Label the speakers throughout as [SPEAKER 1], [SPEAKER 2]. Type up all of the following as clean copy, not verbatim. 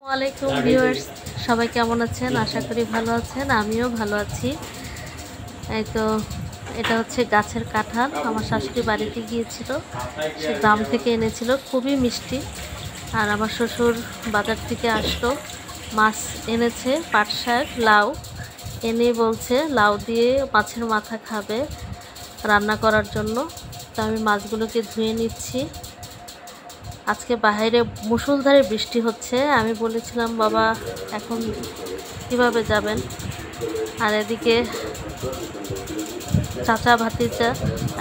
[SPEAKER 1] ওয়ালাইকুম ভিউয়ার্স, সবাই কেমন আছেন? আশা করি ভালো আছেন। আমিও ভালো আছি। এই তো এটা হচ্ছে গাছের কাঁঠাল। আমার শাশুড়ি বাড়িতে গিয়েছিল, সে গ্রাম থেকে এনেছিল, খুবই মিষ্টি। আর আমার শ্বশুর বাজার থেকে আসলো, মাছ এনেছে, পাট শাক, লাউ এনে বলছে লাউ দিয়ে মাছের মাথা খাবে রান্না করার জন্য। তো আমি মাছগুলোকে ধুয়ে নিচ্ছি। আজকে বাইরে মুষলধারে বৃষ্টি হচ্ছে। আমি বলেছিলাম বাবা এখন কিভাবে যাবেন। আর এদিকে চাচা ভাতিজা,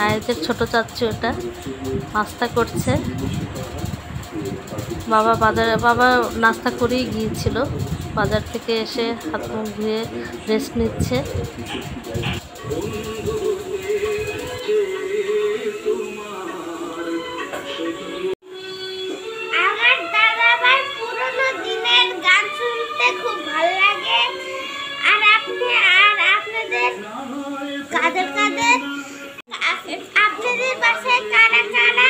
[SPEAKER 1] আয়েদের ছোট চাচ্চু এটা নাস্তা করছে। বাবা নাস্তা করেই গিয়েছিল, বাজার থেকে এসে হাত মুখ ধুয়ে রেস্ট নিচ্ছে।
[SPEAKER 2] আপনাদের বাসায় কারা কারা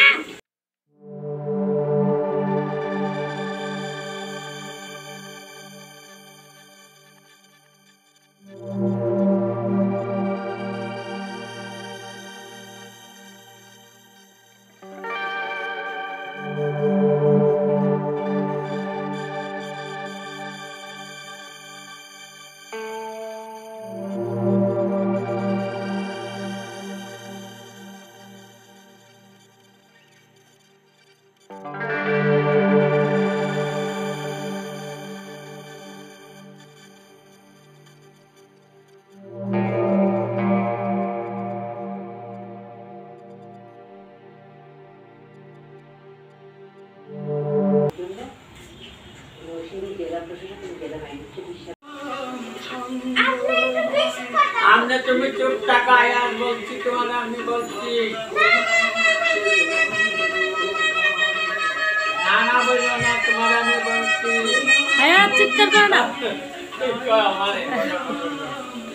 [SPEAKER 3] আমরা তুমি চুপ টাকা আয়াত বলছি তোমার আমি বলছি না বলবো না তোমার আমি বলছি
[SPEAKER 1] আয়াত চিৎকার করে না,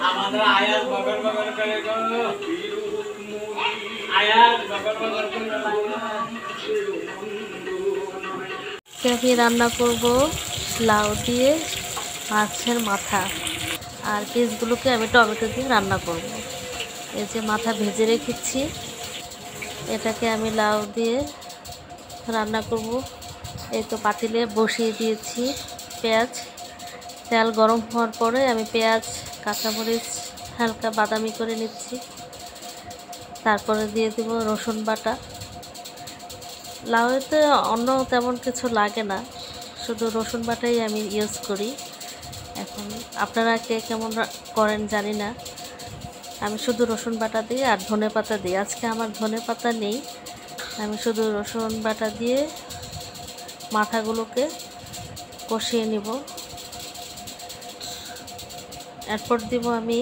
[SPEAKER 3] আমাদের আয়াত বগর বগর করে গো আয়াত বগর বগর করে
[SPEAKER 1] আমি রান্না করব লাউ দিয়ে মাছের মাথা। আর পিসগুলোকে আমি টমেটো দিয়ে রান্না করব। এই যে মাথা ভেজে রেখেছি, এটাকে আমি লাউ দিয়ে রান্না করব। এই তো পাতিলে বসিয়ে দিয়েছি পেঁয়াজ। তেল গরম হওয়ার পরে আমি পেঁয়াজ কাঁচামরিচ হালকা বাদামি করে নিচ্ছি। তারপরে দিয়ে দেব রসুন বাটা। লাউতে অন্য তেমন কিছু লাগে না, শুধু রসুন বাটাই আমি ইউজ করি। এখন আপনারা কে কেমন করেন জানি না, আমি শুধু রসুন বাটা দিই আর ধনে পাতা দিই। আজকে আমার ধনে পাতা নেই, আমি শুধু রসুন বাটা দিয়ে মাথাগুলোকে কষিয়ে নিব। এরপর দিব আমি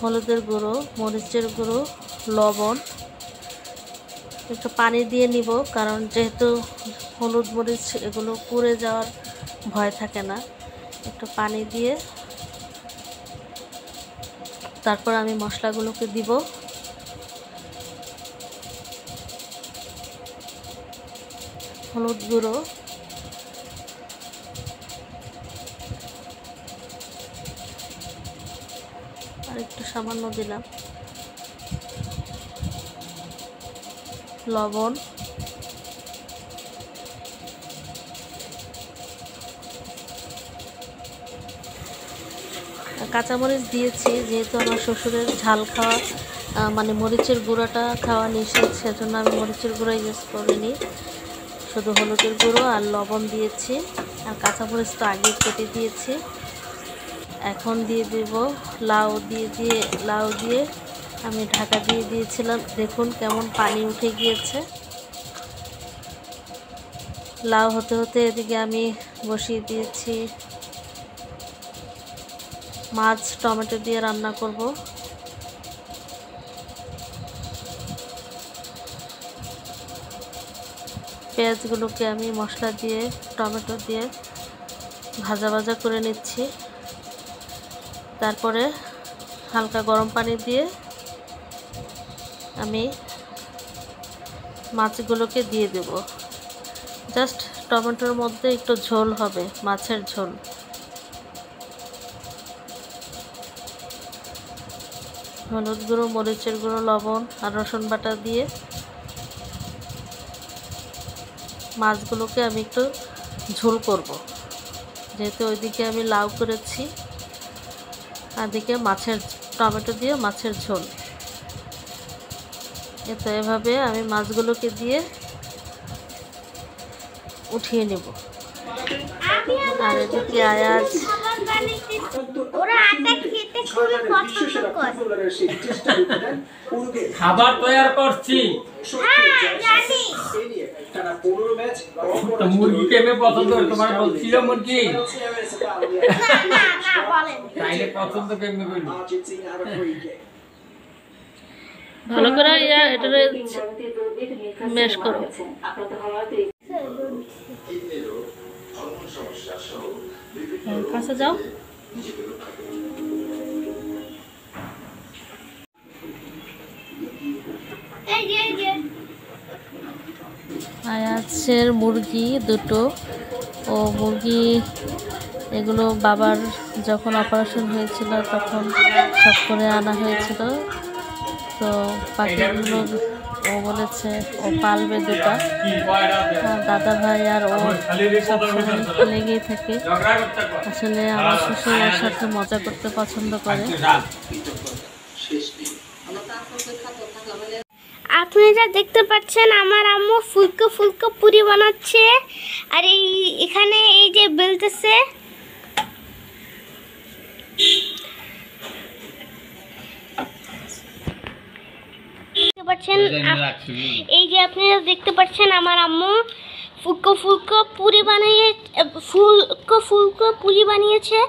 [SPEAKER 1] হলুদের গুঁড়ো, মরিচের গুঁড়ো, লবণ। একটু পানি দিয়ে নিব, কারণ যেহেতু হলুদ মরিচ এগুলো পুড়ে যাওয়ার ভয় থাকে না। একটু পানি দিয়ে তারপর আমি মশলাগুলোকে দিব। হলুদ গুঁড়ো, আর একটু সামান্য দিলাম লবণ, কাঁচামরিচ দিয়েছি। যেহেতু আমার শ্বশুরের ঝাল খাওয়া মানে মরিচের গুঁড়োটা খাওয়া নিষেধ, সেজন্য আমি মরিচের গুঁড়ো ইউজ করিনি, শুধু হলুদের গুঁড়ো আর লবণ দিয়েছি। আর কাঁচামরিচ তো আগে কেটে দিয়েছি। এখন দিয়ে দেব লাউ দিয়ে আমি ঢাকা দিয়ে দিয়েছিলাম। দেখুন কেমন পানি উঠে গিয়েছে। লাউ হতে হতে এদিকে আমি বসিয়ে দিয়েছি মাছ টমেটো দিয়ে রান্না করব। পেঁয়াজগুলোকে আমি মশলা দিয়ে টমেটো দিয়ে ভাজা ভাজা করে নিচ্ছি। তারপরে হালকা গরম পানি দিয়ে আমি মাছগুলোকে দিয়ে দেব। জাস্ট টমেটোর মধ্যে একটু ঝোল হবে, মাছের ঝোল। হলুদ গুঁড়ো, মরিচের গুঁড়ো, লবণ আর রসুন বাটা দিয়ে মাছগুলোকে আমি একটু ঝোল করব, যেহেতু ওইদিকে আমি লাউ করেছি আর দিকে মাছের টমেটো দিয়ে মাছের ঝোল। তো এভাবে আমি মাছগুলোকে দিয়ে উঠিয়ে নেব। আর এদিকে আয়াজ
[SPEAKER 2] ওরা আটা খেতে খুবই পছন্দ করে।
[SPEAKER 3] খাবার তৈরি করছি।
[SPEAKER 2] হ্যাঁ জানি।
[SPEAKER 3] তো মুরগিকে আমি পছন্দ করি, তোমার বলছিল মুরগি
[SPEAKER 2] না না না বলেন।
[SPEAKER 3] তাইলে পছন্দ কেমনি করলি?
[SPEAKER 1] ভালো করে এটারে ম্যাশ করো। কাছে যাও।
[SPEAKER 2] এই যে
[SPEAKER 1] আয়াজের মুরগি দুটো, ও মুরগি এগুলো বাবার যখন অপারেশন হয়েছিল তখন সব করে আনা হয়েছিল। তো পাখিগুলো ও বলেছে ও পালবে দুটা। দাদা ভাই আর ও সবসময় লেগেই থাকে। আসলে আমার শ্বশুর ওর সাথে মজা করতে পছন্দ করে।
[SPEAKER 2] আপনারা দেখতে পাচ্ছেন আমার আম্মু ফুলকো ফুলকো পুরি বানাচ্ছে, আর এখানে এই যে বেলতেছে। দেখতে পাচ্ছেন, এই যে আপনারা দেখতে পাচ্ছেন আমার আম্মু ফুলকো ফুলকো পুরি বানিয়েছে।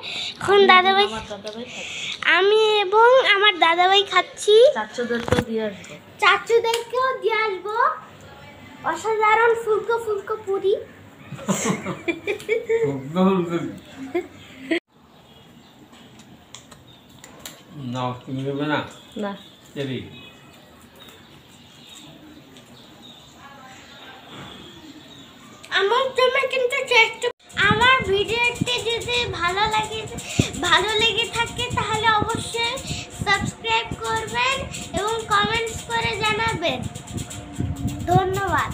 [SPEAKER 2] এখন দাদাভাই, আমি এবং আমার দাদাভাই খাচ্ছি। চাচুদেরকেও দিয়ে আসবো। অসাধারণ ফুলকো ফুলকো পুরি।
[SPEAKER 3] না তুমি দেবে না?
[SPEAKER 1] না,
[SPEAKER 3] দেবি।
[SPEAKER 2] আমার জন্য কিন্তু চেষ্টা। আমার ভিডিওটি যদি ভালো লেগে থাকে তাহলে অবশ্যই সাবস্ক্রাইব করবেন এবং কমেন্টস করে জানাবেন। ধন্যবাদ।